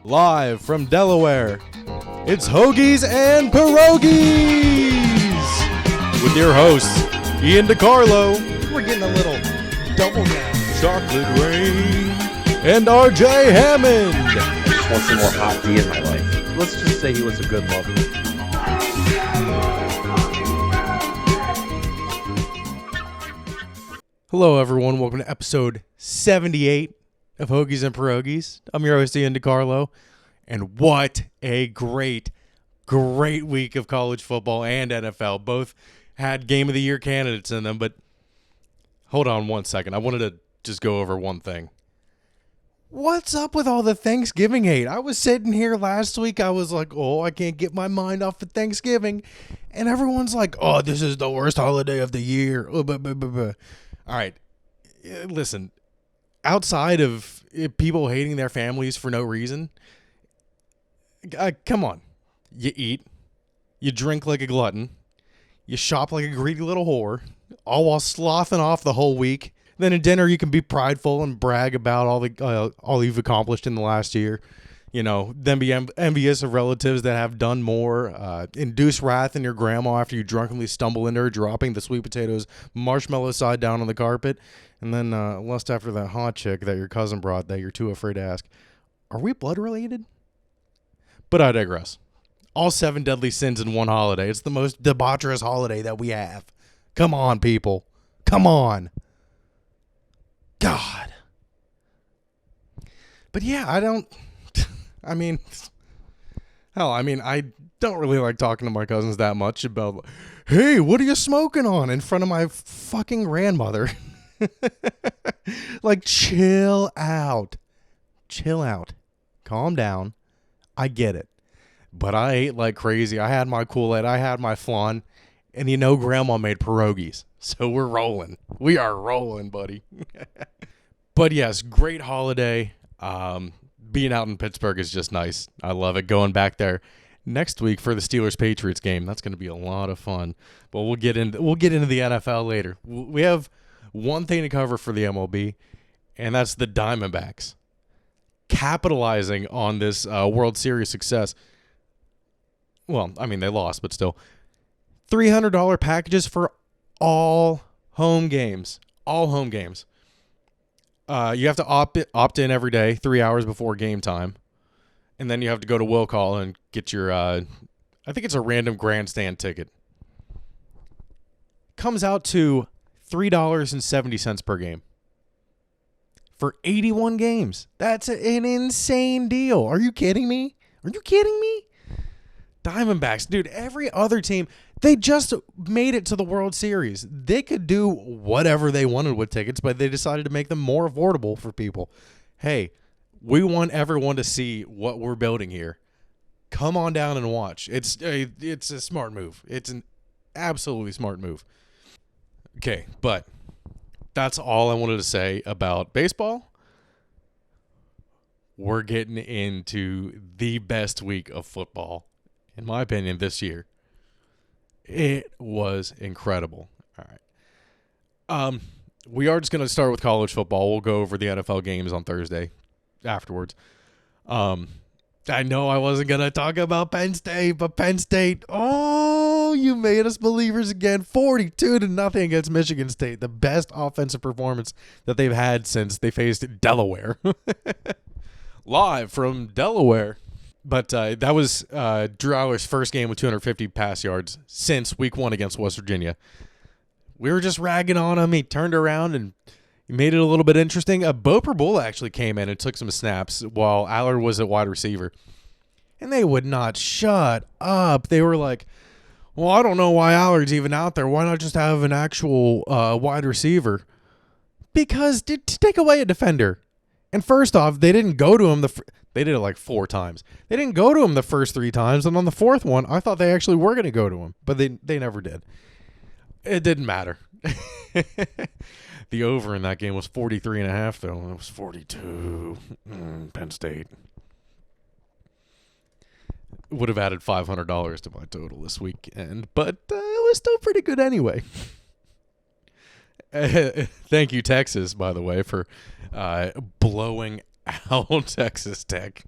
Live from Delaware, it's Hoagies and Pierogis! With your hosts, Ian DiCarlo. We're getting a little double down. Chocolate Rain. And RJ Hammond. I just want some more hot tea in my life. Let's just say he was a good lover. Hello, everyone. Welcome to episode 78 of Hoagies and Pierogis. I'm your host, Ian DiCarlo. And what a great week of college football and NFL. Both had Game of the Year candidates in them, but hold on one second. I wanted to just go over one thing. What's up with all the Thanksgiving hate? I was sitting here last week. I was like, oh, I can't get my mind off of Thanksgiving. And everyone's like, oh, this is the worst holiday of the year. All right. Listen, outside of people hating their families for no reason, come on. You eat, you drink like a glutton, you shop like a greedy little whore, all while sloughing off the whole week. Then at dinner, you can be prideful and brag about all you've accomplished in the last year. You know, then be envious of relatives that have done more. Induce wrath in your grandma after you drunkenly stumble into her, dropping the sweet potatoes marshmallow side down on the carpet. And then lust after that hot chick that your cousin brought that you're too afraid to ask, are we blood related? But I digress. All 7 deadly sins in one holiday. It's the most debaucherous holiday that we have. Come on, people. Come on. God. But yeah, I don't really like talking to my cousins that much about, hey, what are you smoking on in front of my fucking grandmother? Like, chill out. Chill out. Calm down. I get it. But I ate like crazy. I had my Kool-Aid. I had my flan. And you know Grandma made pierogies. So we're rolling. We are rolling, buddy. But yes, great holiday. Being out in Pittsburgh is just nice. I love it. Going back there next week for the Steelers-Patriots game. That's going to be a lot of fun. But we'll get into the NFL later. We have one thing to cover for the MLB, and that's the Diamondbacks capitalizing on this World Series success. Well, I mean, they lost, but still. $300 packages for all home games. All home games. You have to opt in every day, 3 hours before game time. And then you have to go to will call and get your, I think it's a random grandstand ticket. Comes out to $3.70 per game. For 81 games. That's an insane deal. Are you kidding me? Diamondbacks, dude, every other team, they just made it to the World Series. They could do whatever they wanted with tickets, but they decided to make them more affordable for people. Hey, we want everyone to see what we're building here. Come on down and watch. It's a smart move. It's an absolutely smart move. Okay, but that's all I wanted to say about baseball. We're getting into the best week of football, in my opinion, this year. It was incredible. All right. We are just going to start with college football. We'll go over the NFL games on Thursday afterwards. I know I wasn't going to talk about Penn State, but Penn State, oh, you made us believers again. 42-0 against Michigan State. The best offensive performance that they've had since they faced Delaware. Live from Delaware. But that was Drew Allar's first game with 250 pass yards since week 1 against West Virginia. We were just ragging on him. He turned around and he made it a little bit interesting. Bo Perbula actually came in and took some snaps while Allard was at wide receiver. And they would not shut up. They were like, well, I don't know why Allard's even out there. Why not just have an actual wide receiver? Because to take away a defender. And first off, they didn't go to him they did it like 4 times. They didn't go to him the first 3 times, and on the 4th one, I thought they actually were going to go to him, but they never did. It didn't matter. The over in that game was 43.5, though. It was 42. Penn State. Would have added $500 to my total this weekend, but it was still pretty good anyway. Thank you, Texas, by the way, for blowing out Texas Tech.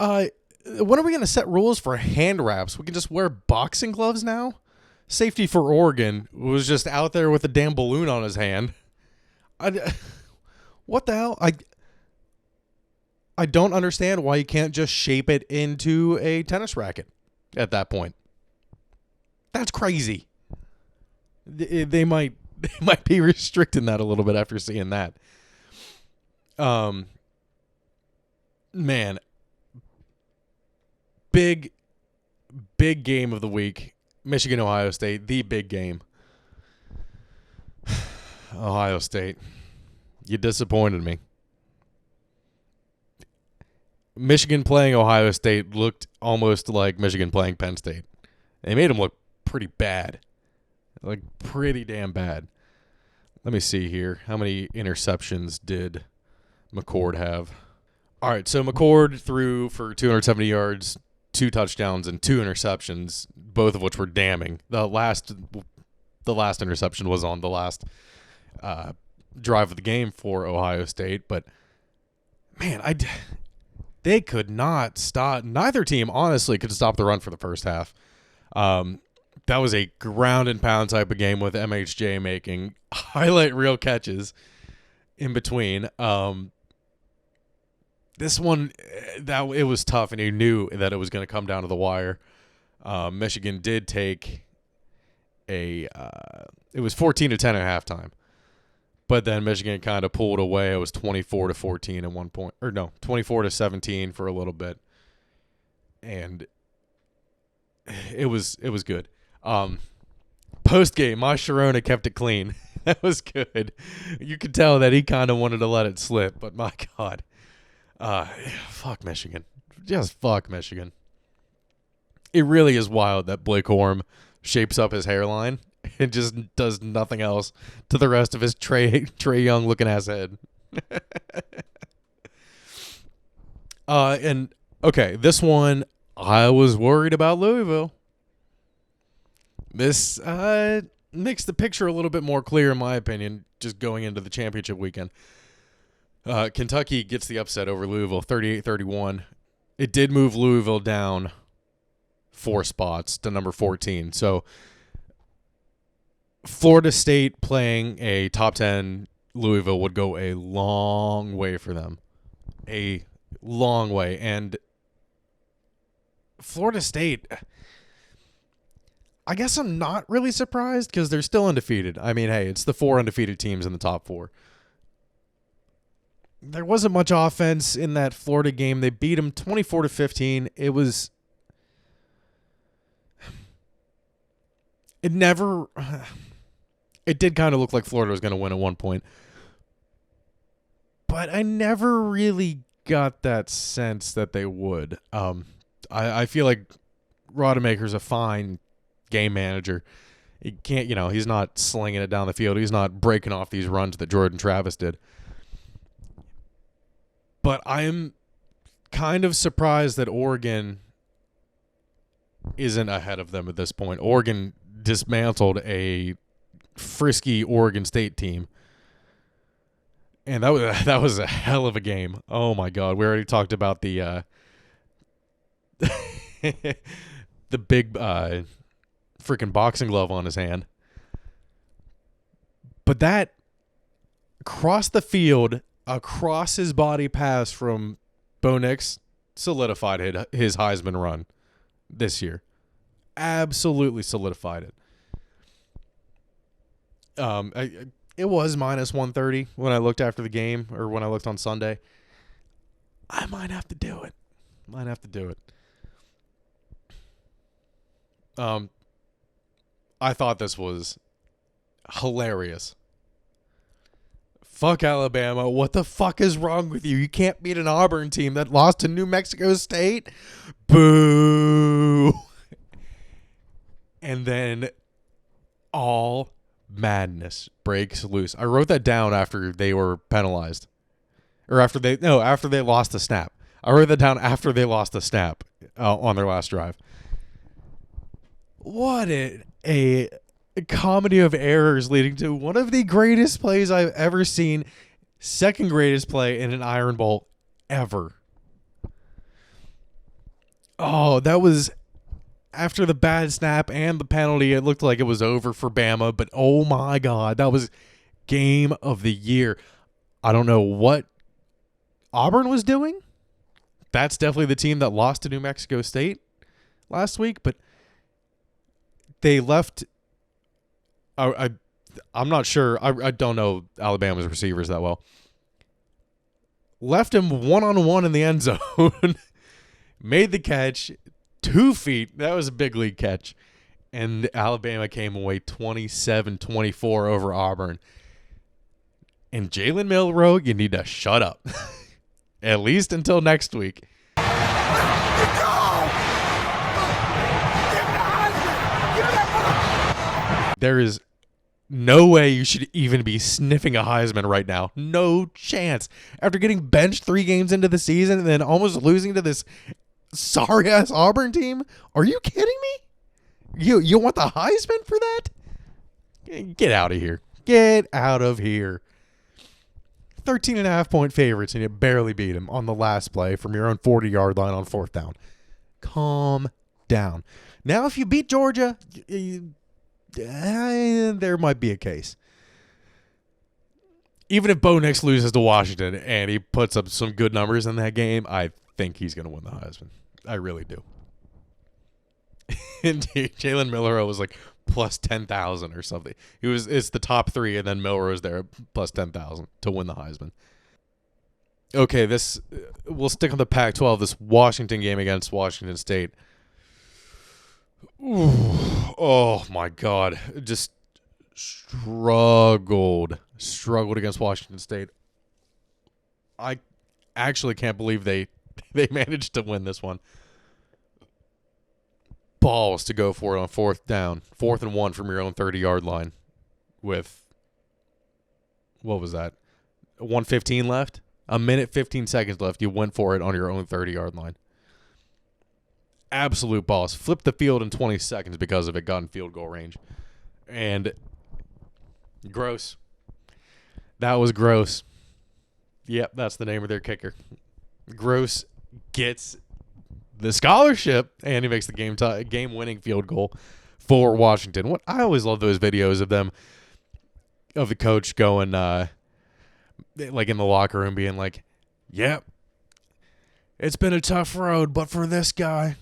When are we going to set rules for hand wraps? We can just wear boxing gloves now? Safety for Oregon was just out there with a damn balloon on his hand. What the hell? I don't understand why you can't just shape it into a tennis racket at that point. That's crazy. They might be restricting that a little bit after seeing that. Man, big game of the week. Michigan, Ohio State, the big game. Ohio State, you disappointed me. Michigan playing Ohio State looked almost like Michigan playing Penn State. They made them look pretty bad. Like, pretty damn bad. Let me see here. How many interceptions did McCord have? All right, so McCord threw for 270 yards, 2 touchdowns, and 2 interceptions, both of which were damning. The last interception was on the last drive of the game for Ohio State. But, man, they could not stop. Neither team, honestly, could stop the run for the first half. That was a ground and pound type of game with MHJ making highlight reel catches in between. This one, it was tough, and he knew that it was going to come down to the wire. Michigan did take it was 14-10 at halftime. But then Michigan kind of pulled away. It was 24-14 at one point. Or no, 24-17 for a little bit. And it was good. Post game, my Sharona kept it clean. That was good. You could tell that he kind of wanted to let it slip, but my God. Fuck Michigan. Just fuck Michigan. It really is wild that Blake Horm shapes up his hairline and just does nothing else to the rest of his Trey Young looking ass head. And okay, this one, I was worried about Louisville. This makes the picture a little bit more clear, in my opinion, just going into the championship weekend. Kentucky gets the upset over Louisville, 38-31. It did move Louisville down 4 spots to number 14. So Florida State playing a top 10 Louisville would go a long way for them. A long way. And Florida State, I guess I'm not really surprised because they're still undefeated. I mean, hey, it's the 4 undefeated teams in the top 4. There wasn't much offense in that Florida game. They beat them 24-15. It did kind of look like Florida was going to win at one point. But I never really got that sense that they would. I feel like Rodemaker's a fine game manager. He can't, he's not slinging it down the field. He's not breaking off these runs that Jordan Travis did. But I'm kind of surprised that Oregon isn't ahead of them at this point. Oregon dismantled a frisky Oregon State team. And that was a hell of a game. Oh, my God. We already talked about the the big freaking boxing glove on his hand. But that across the field, across his body pass from Bo Nix solidified his Heisman run this year. Absolutely solidified it. It was minus 130 when I looked after the game, or when I looked on Sunday. I might have to do it. I thought this was hilarious. Fuck Alabama. What the fuck is wrong with you? You can't beat an Auburn team that lost to New Mexico State? Boo. And then all madness breaks loose. I wrote that down after they were penalized. Or after they lost the snap. I wrote that down after they lost the snap on their last drive. What a comedy of errors leading to one of the greatest plays I've ever seen Second greatest play in an Iron Bowl ever. Oh, that was after the bad snap and the penalty. It looked like it was over for Bama, but oh my God, that was game of the year. I don't know what Auburn was doing. That's definitely the team that lost to New Mexico State last week, but they left. I'm not sure. I don't know Alabama's receivers that well. Left him one-on-one in the end zone. Made the catch. 2 feet. That was a big league catch. And Alabama came away 27-24 over Auburn. And Jalen Milroe, you need to shut up. At least until next week. There is no way you should even be sniffing a Heisman right now. No chance. After getting benched 3 games into the season and then almost losing to this sorry-ass Auburn team? Are you kidding me? You want the Heisman for that? Get out of here. Get out of here. 13.5-point favorites, and you barely beat them on the last play from your own 40-yard line on 4th down. Calm down. Now, if you beat Georgia, there might be a case. Even if Bo Nix loses to Washington and he puts up some good numbers in that game, I think he's going to win the Heisman. I really do. And Jalen Milroe was like plus 10,000 or something. It's the top 3, and then Milroe's there plus 10,000 to win the Heisman. Okay, we'll stick on the Pac-12. This Washington game against Washington State. Ooh, oh my God, just struggled against Washington State. I actually can't believe they managed to win this one. Balls to go for it on 4th down. 4th and 1 from your own 30-yard line with, what was that, 1:15 left? A minute, 15 seconds left. You went for it on your own 30-yard line. Absolute balls. Flipped the field in 20 seconds because of it. Got in field goal range. And gross. That was gross. Yep, that's the name of their kicker. Gross gets the scholarship, and he makes the game-winning field goal for Washington. What I always love those videos of them, of the coach going, like in the locker room, being like, "Yep, it's been a tough road, but for this guy,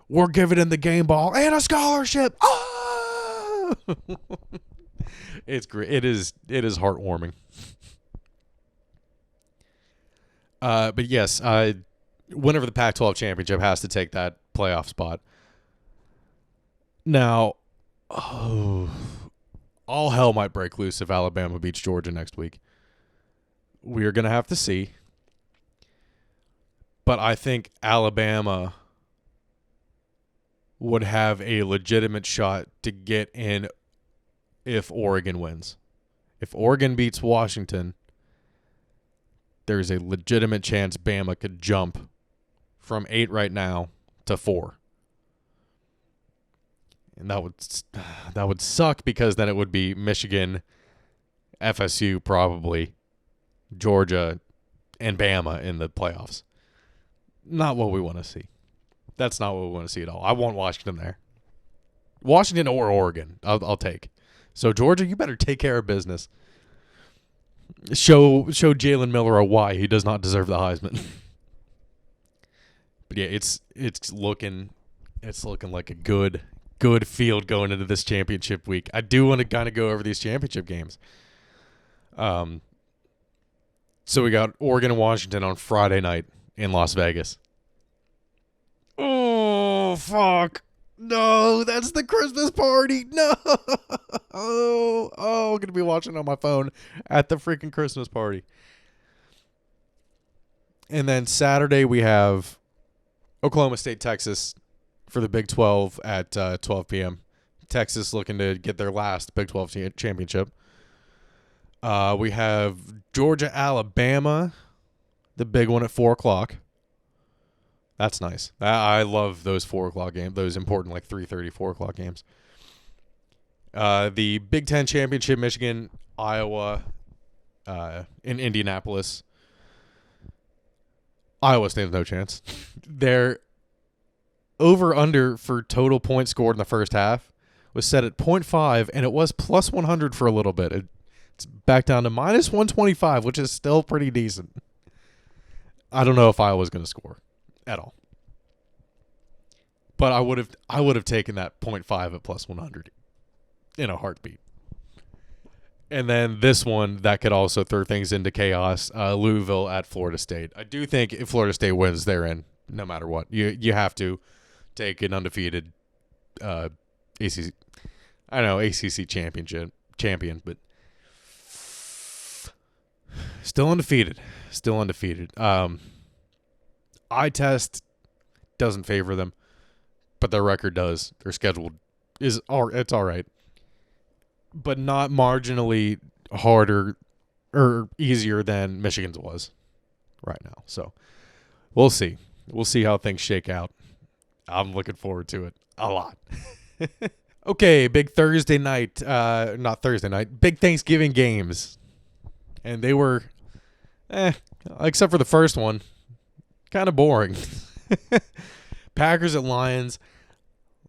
we're giving him the game ball and a scholarship." Ah! It's great. It is heartwarming. But yes, winner of the Pac-12 championship has to take that playoff spot. Now, all hell might break loose if Alabama beats Georgia next week. We are going to have to see. But I think Alabama would have a legitimate shot to get in if Oregon wins. If Oregon beats Washington, there's a legitimate chance Bama could jump from 8 right now to 4. And that would suck, because then it would be Michigan, FSU probably, Georgia, and Bama in the playoffs. Not what we want to see. That's not what we want to see at all. I want Washington there. Washington or Oregon, I'll take. So Georgia, you better take care of business. Show Jalen Milroe why he does not deserve the Heisman. But yeah, it's looking like a good field going into this championship week. I do want to kind of go over these championship games. So we got Oregon and Washington on Friday night in Las Vegas. Oh, fuck. No, that's the Christmas party. No. I'm going to be watching on my phone at the freaking Christmas party. And then Saturday we have Oklahoma State, Texas for the Big 12 at 12 p.m. Texas looking to get their last Big 12 championship. We have Georgia, Alabama, the big one at 4 o'clock. That's nice. I love those 4 o'clock games, those important like 3:30, 4 o'clock games. The Big Ten championship, Michigan, Iowa, in Indianapolis. Iowa stands no chance. Their over-under for total points scored in the first half was set at 0.5, and it was plus 100 for a little bit. It's back down to minus 125, which is still pretty decent. I don't know if Iowa's going to score at all. But I would have taken that 0.5 at plus 100 in a heartbeat. And then this one, that could also throw things into chaos. Louisville at Florida State. I do think if Florida State wins, they're in no matter what. You have to take an undefeated ACC. I don't know, ACC champion, but still undefeated. Eye test doesn't favor them, but their record does. Their schedule it's all right, but not marginally harder or easier than Michigan's was right now. So we'll see. We'll see how things shake out. I'm looking forward to it a lot. Okay, big Thursday night. Not Thursday night. Big Thanksgiving games. And they were, except for the first one, kind of boring. Packers at Lions.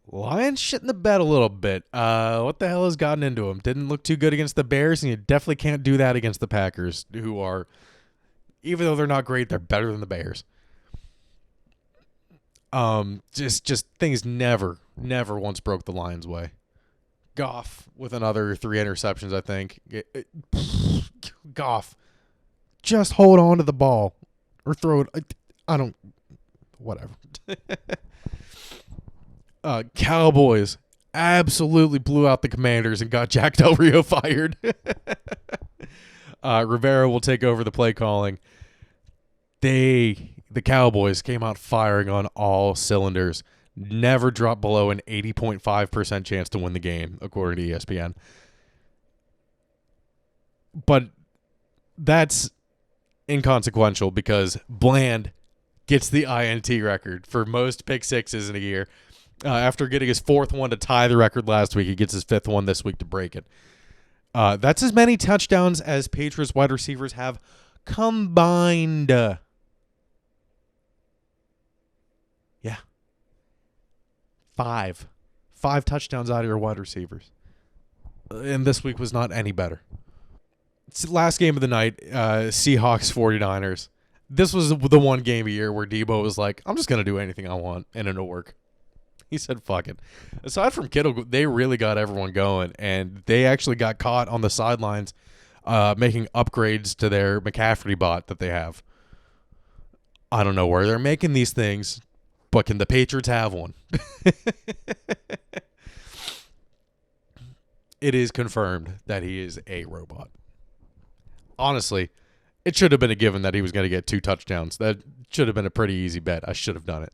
Lions shitting the bed a little bit. What the hell has gotten into them? Didn't look too good against the Bears, and you definitely can't do that against the Packers, who are, even though they're not great, they're better than the Bears. Just things never once broke the Lions' way. Goff with another 3 interceptions, I think. Goff, just hold on to the ball or throw it. Whatever. Cowboys absolutely blew out the Commanders and got Jack Del Rio fired. Rivera will take over the play calling. The Cowboys came out firing on all cylinders. Never dropped below an 80.5% chance to win the game, according to ESPN. But that's inconsequential because Bland gets the INT record for most pick sixes in a year. After getting his 4th one to tie the record last week, he gets his 5th one this week to break it. That's as many touchdowns as Patriots wide receivers have combined. Yeah. 5 touchdowns out of your wide receivers. And this week was not any better. It's the last game of the night, Seahawks 49ers. This was the one game a year where Debo was like, I'm just going to do anything I want, and it'll work. He said, fuck it. Aside from Kittle, they really got everyone going, and they actually got caught on the sidelines making upgrades to their McCaffrey bot that they have. I don't know where they're making these things, but can the Patriots have one? It is confirmed that he is a robot. Honestly, it should have been a given that he was going to get 2 touchdowns. That should have been a pretty easy bet. I should have done it.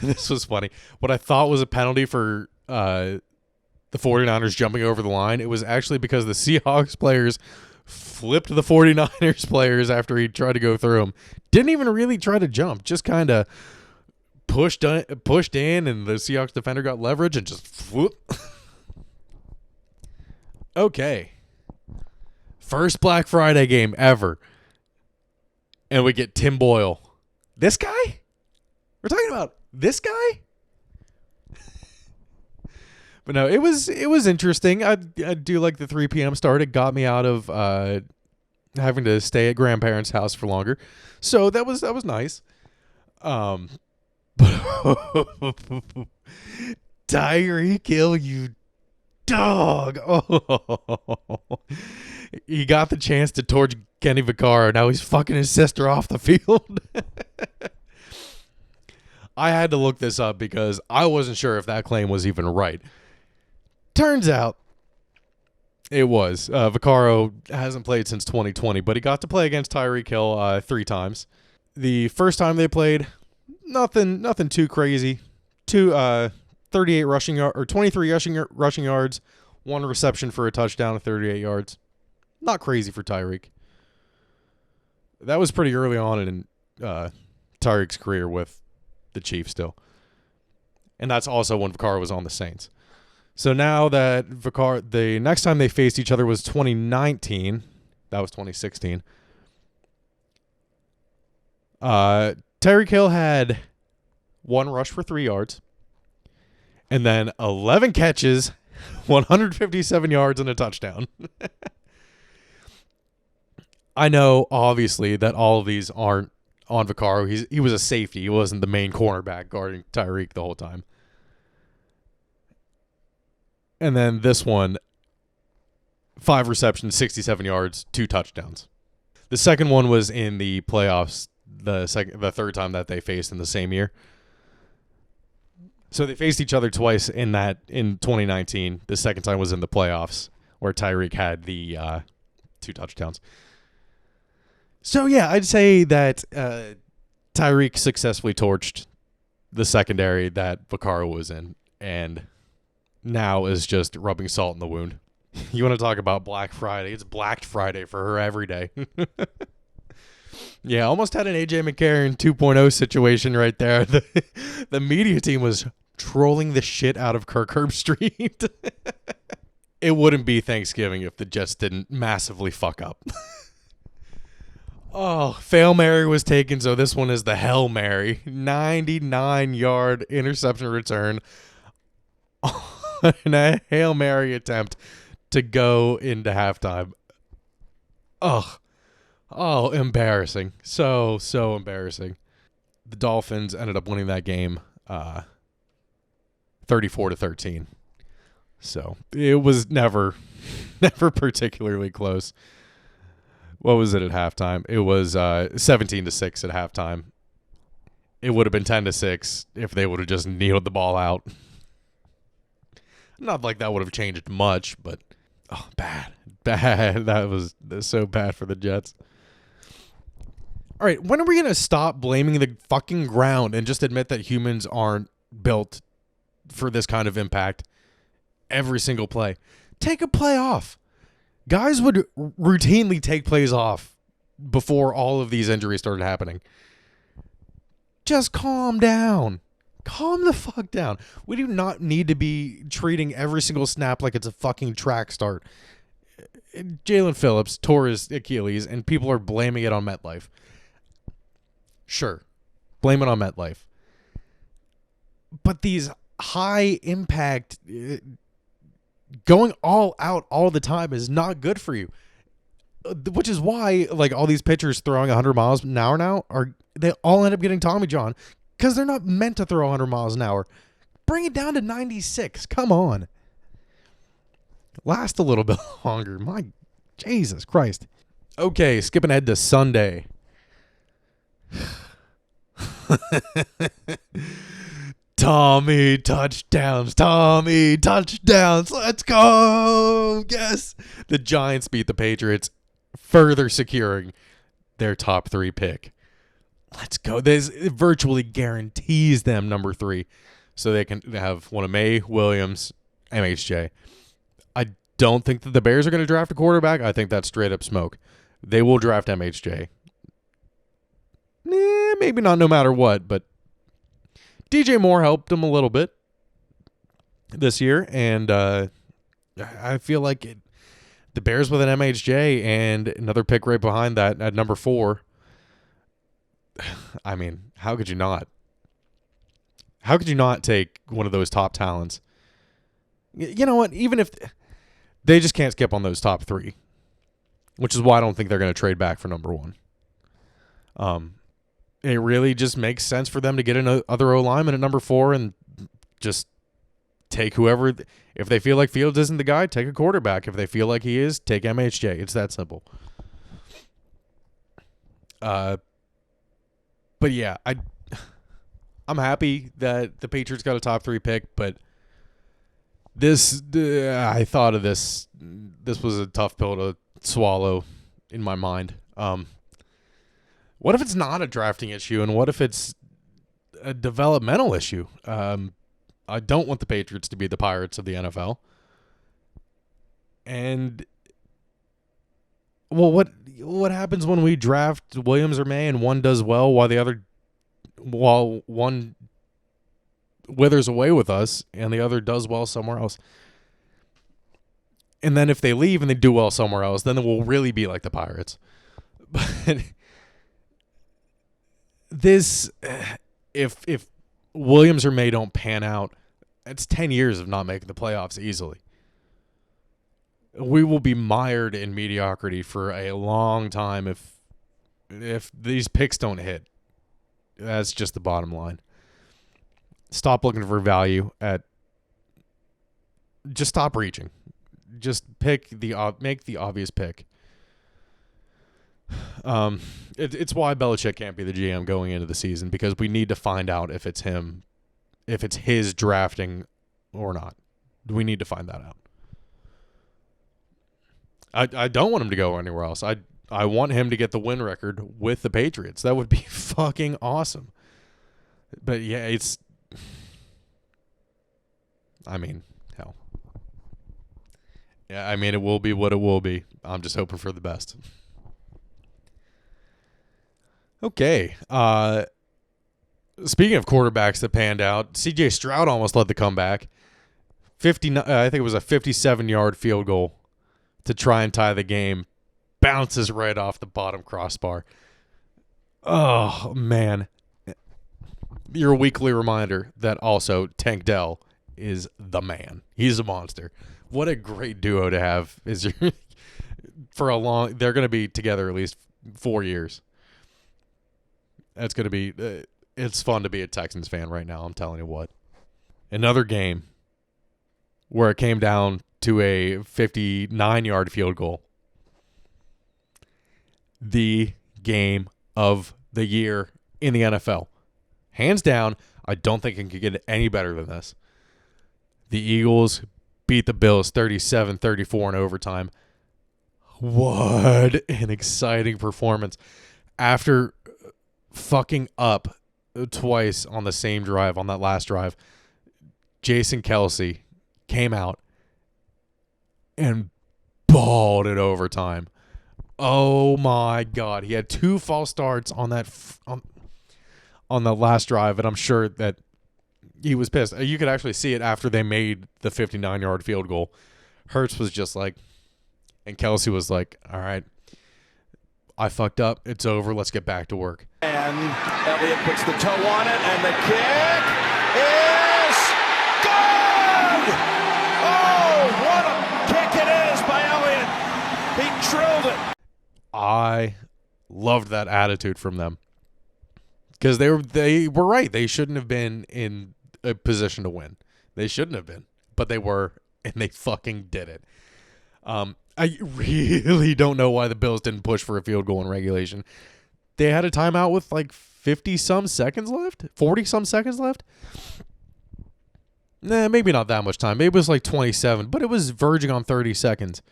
This was funny. What I thought was a penalty for the 49ers jumping over the line, it was actually because the Seahawks players flipped the 49ers players after he tried to go through them. Didn't even really try to jump. Just kind of pushed in, and the Seahawks defender got leverage and just whoop. Okay. First Black Friday game ever. And we get Tim Boyle. This guy? We're talking about this guy? But no, it was interesting. I do like the 3 p.m. start. It got me out of having to stay at grandparents' house for longer. So that was nice. But Tyreek Hill, you dog. Oh. He got the chance to torch Kenny Vaccaro. Now he's fucking his sister off the field. I had to look this up because I wasn't sure if that claim was even right. Turns out it was. Vaccaro hasn't played since 2020, but he got to play against Tyreek Hill 3 times. The first time they played, nothing too crazy. 38 rushing or 23 rushing yards, 1 reception for a touchdown of 38 yards. Not crazy for Tyreek. That was pretty early on in Tyreek's career with the Chiefs still. And that's also when Vaccaro was on the Saints. So now that the next time they faced each other was 2019. That was 2016. Tyreek Hill had 1 rush for 3 yards. And then 11 catches, 157 yards, and a touchdown. I know, obviously, that all of these aren't on Vaccaro. He was a safety. He wasn't the main cornerback guarding Tyreek the whole time. And then this one, 5 receptions, 67 yards, 2 touchdowns. The second one was in the playoffs, the third time that they faced in the same year. So they faced each other twice in 2019. The second time was in the playoffs where Tyreek had the 2 touchdowns. So, yeah, I'd say that Tyreek successfully torched the secondary that Vaccaro was in, and now is just rubbing salt in the wound. You want to talk about Black Friday? It's Black Friday for her every day. Yeah, almost had an AJ McCarron 2.0 situation right there. The media team was trolling the shit out of Kirk Herbstreit. It wouldn't be Thanksgiving if the Jets didn't massively fuck up. Oh, Fail Mary was taken, so this one is the Hail Mary. 99-yard interception return on a Hail Mary attempt to go into halftime. Oh, embarrassing. So embarrassing. The Dolphins ended up winning that game 34-13. So it was never particularly close. What was it at halftime? It was 17-6 at halftime. It would have been 10-6 if they would have just kneeled the ball out. Not like that would have changed much, but bad. That was so bad for the Jets. All right, when are we going to stop blaming the fucking ground and just admit that humans aren't built for this kind of impact every single play? Take a play off. Guys would routinely take plays off before all of these injuries started happening. Just calm down. Calm the fuck down. We do not need to be treating every single snap like it's a fucking track start. Jalen Phillips tore his Achilles, and people are blaming it on MetLife. Sure, blame it on MetLife. But these high impact, going all out all the time is not good for you. Which is why, like, all these pitchers throwing 100 miles an hour now they all end up getting Tommy John because they're not meant to throw 100 miles an hour. Bring it down to 96. Come on. Last a little bit longer. My Jesus Christ. Okay, skipping ahead to Sunday. Tommy touchdowns. Let's go. Yes. The Giants beat the Patriots, further securing their top 3 pick. Let's go. This virtually guarantees them number 3, so they can have one of May, Williams, MHJ. I don't think that the Bears are going to draft a quarterback. I think that's straight up smoke. They will draft MHJ. Maybe not no matter what, but DJ Moore helped them a little bit this year, and I feel like the Bears with an MHJ and another pick right behind that at number 4. I mean, how could you not? How could you not take one of those top talents? You know what? Even if they just can't skip on those top 3, which is why I don't think they're going to trade back for number 1. It really just makes sense for them to get another O-lineman at number 4 and just take whoever. If they feel like Fields isn't the guy, take a quarterback. If they feel like he is, take MHJ. It's that simple. But yeah, I'm happy that the Patriots got a top 3 pick, but I thought of this. This was a tough pill to swallow in my mind. What if it's not a drafting issue, and what if it's a developmental issue? I don't want the Patriots to be the Pirates of the NFL. And well, what happens when we draft Williams or May and one does well while one withers away with us and the other does well somewhere else? And then if they leave and they do well somewhere else, then it will really be like the Pirates. But this, if Williams or May don't pan out, it's 10 years of not making the playoffs easily. We will be mired in mediocrity for a long time if these picks don't hit. That's just the bottom line. Stop looking for value just stop reaching. Just make the obvious pick. It's why Belichick can't be the GM going into the season, because we need to find out if it's him, if it's his drafting or not. We need to find that out. I don't want him to go anywhere else. I want him to get the win record with the Patriots. That would be fucking awesome. But yeah, hell. Yeah, it will be what it will be. I'm just hoping for the best. Okay. Speaking of quarterbacks that panned out, C.J. Stroud almost led the comeback. I think it was a 57-yard field goal to try and tie the game. Bounces right off the bottom crossbar. Oh, man. Your weekly reminder that also Tank Dell is the man. He's a monster. What a great duo to have. They're going to be together at least 4 years. That's going to be, it's fun to be a Texans fan right now, I'm telling you what. Another game where it came down to a 59-yard field goal. The game of the year in the NFL. Hands down, I don't think it could get any better than this. The Eagles beat the Bills 37-34 in overtime. What an exciting performance. After fucking up twice on the same drive, on that last drive, Jason Kelsey came out and balled it overtime. Oh my God. He had 2 false starts on that on the last drive, and I'm sure that he was pissed. You could actually see it after they made the 59-yard field goal. Hurts was just like, and Kelsey was like, all right, I fucked up. It's over. Let's get back to work. And Elliott puts the toe on it, and the kick is good! Oh, what a kick it is by Elliott. He drilled it. I loved that attitude from them, because they were right. They shouldn't have been in a position to win. They shouldn't have been, but they were, and they fucking did it. I really don't know why the Bills didn't push for a field goal in regulation. They had a timeout with like 50-some seconds left, 40-some seconds left. Nah, maybe not that much time. Maybe it was like 27, but it was verging on 30 seconds.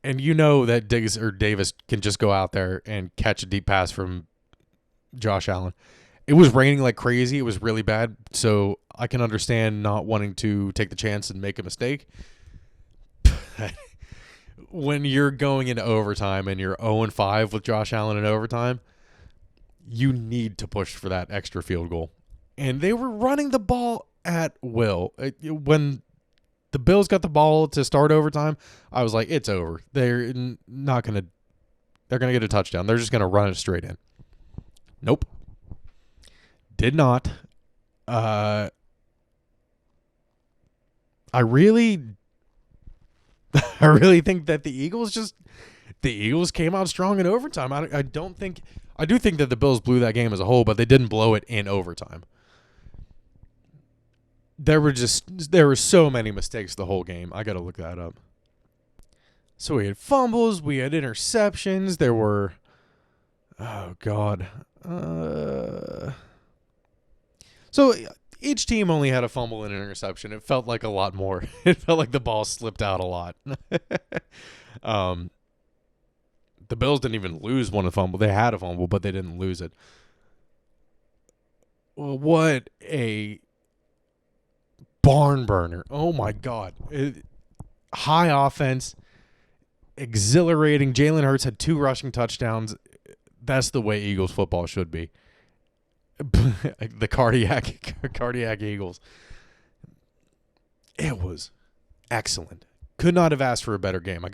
And you know that Diggs or Davis can just go out there and catch a deep pass from Josh Allen. It was raining like crazy. It was really bad. So I can understand not wanting to take the chance and make a mistake. When you're going into overtime and you're 0-5 with Josh Allen in overtime, you need to push for that extra field goal. And they were running the ball at will. When the Bills got the ball to start overtime, I was like, it's over. They're going to get a touchdown. They're just going to run it straight in. Nope. Did not. I really think that the Eagles came out strong in overtime. I do think that the Bills blew that game as a whole, but they didn't blow it in overtime. There were so many mistakes the whole game. I got to look that up. So we had fumbles, we had interceptions, there were, oh God. So each team only had a fumble and an interception. It felt like a lot more. It felt like the ball slipped out a lot. The Bills didn't even lose one fumble. They had a fumble, but they didn't lose it. Well, what a barn burner. Oh, my God. High offense, exhilarating. Jalen Hurts had 2 rushing touchdowns. That's the way Eagles football should be. The cardiac Eagles. It was excellent. Could not have asked for a better game.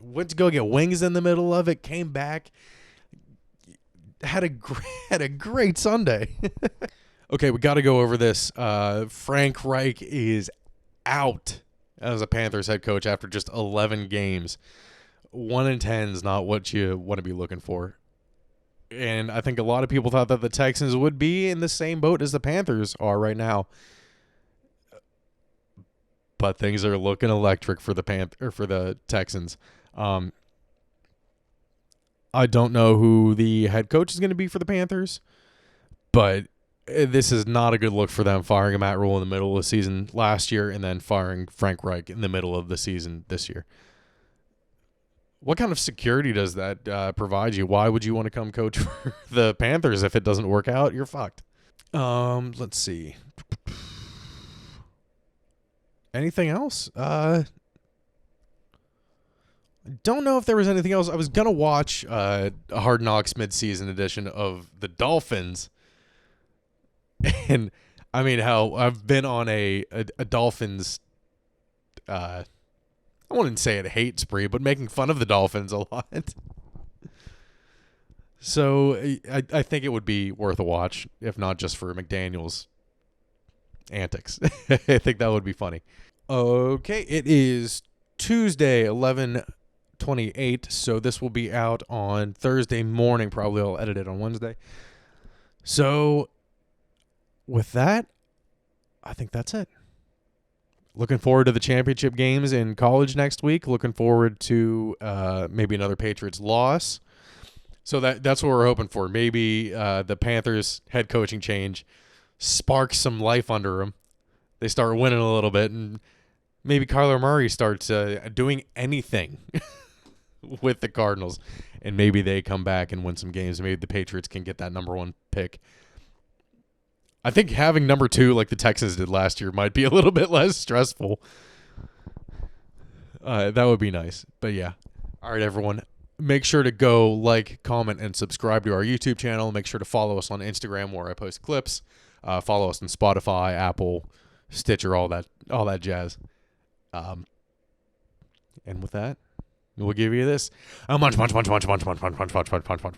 Went to go get wings in the middle of it, came back, had a great Sunday. Okay, we got to go over this. Frank Reich is out as a Panthers head coach after just 11 games. 1-10 is not what you want to be looking for. And I think a lot of people thought that the Texans would be in the same boat as the Panthers are right now. But things are looking electric for the Texans. I don't know who the head coach is going to be for the Panthers, but this is not a good look for them, firing a Matt Rule in the middle of the season last year and then firing Frank Reich in the middle of the season this year. What kind of security does that provide you? Why would you want to come coach for the Panthers if it doesn't work out? You're fucked. Let's see. Anything else? Don't know if there was anything else. I was going to watch a Hard Knocks mid-season edition of the Dolphins. And, I mean, how I've been on a Dolphins, I wouldn't say a hate spree, but making fun of the Dolphins a lot. So I think it would be worth a watch, if not just for McDaniel's antics. I think that would be funny. Okay, it is Tuesday, 11/28, so this will be out on Thursday morning. Probably I'll edit it on Wednesday. So with that, I think that's it. Looking forward to the championship games in college next week. Looking forward to maybe another Patriots loss. So that's what we're hoping for. Maybe the Panthers head coaching change sparks some life under them. They start winning a little bit, and maybe Kyler Murray starts doing anything with the Cardinals, and maybe they come back and win some games. Maybe the Patriots can get that number 1 pick. I think having number 2 like the Texans did last year might be a little bit less stressful. That would be nice. But yeah. All right, everyone. Make sure to go like, comment, and subscribe to our YouTube channel. Make sure to follow us on Instagram where I post clips. Follow us on Spotify, Apple, Stitcher, all that jazz. And with that, we'll give you this. Munch, munch, munch, munch, munch, munch, munch, munch, munch, munch, munch, munch, munch.